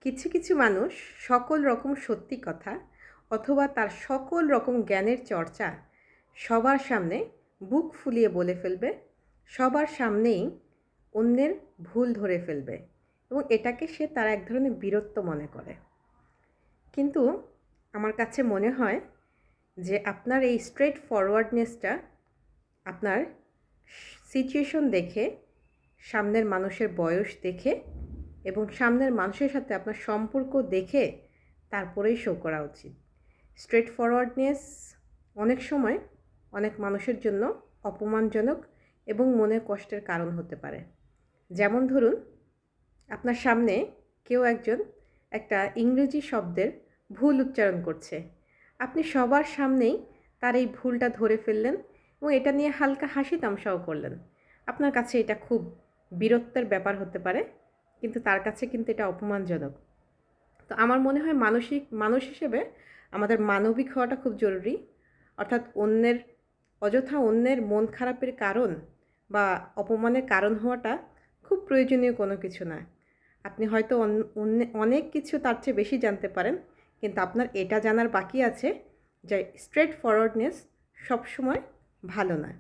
কিছু কিছু মানুষ সকল রকম সত্যি কথা অথবা তার সকল রকম জ্ঞানের চর্চা সবার সামনে বুক ফুলিয়ে বলে ফেলবে, সবার সামনেই অন্যের ভুল ধরে ফেলবে এবং এটাকে সে তার এক ধরনের বীরত্ব মনে করে। কিন্তু আমার কাছে মনে হয় যে আপনার এই স্ট্রেট ফরওয়ার্ডনেসটা আপনার সিচুয়েশন দেখে, সামনের মানুষের বয়স দেখে এবং সামনের মানুষের সাথে আপনার সম্পর্ক দেখে তারপরেই শো করা উচিত। স্ট্রেট ফরওয়ার্ডনেস অনেক সময় অনেক মানুষের জন্য অপমানজনক এবং মনের কষ্টের কারণ হতে পারে। যেমন ধরুন, আপনার সামনে কেউ একজন একটা ইংরেজি শব্দের ভুল উচ্চারণ করছে, আপনি সবার সামনেই তার এই ভুলটা ধরে ফেললেন এবং এটা নিয়ে হালকা হাসি তামশাও করলেন। আপনার কাছে এটা খুব বীরত্বের ব্যাপার হতে পারে, কিন্তু তার কাছে কিন্তু এটা অপমানজনক। তো আমার মনে হয় মানুষ হিসেবে আমাদের মানবিক হওয়াটা খুব জরুরি। অর্থাৎ অযথা অন্যের মন খারাপের কারণ বা অপমানের কারণ হওয়াটা খুব প্রয়োজনীয় কোনো কিছু না। আপনি হয়তো অনেক কিছু তার চেয়ে বেশি জানতে পারেন, কিন্তু আপনার এটা জানার বাকি আছে যে স্ট্রেট ফরওয়ার্ডনেস সবসময় ভালো না।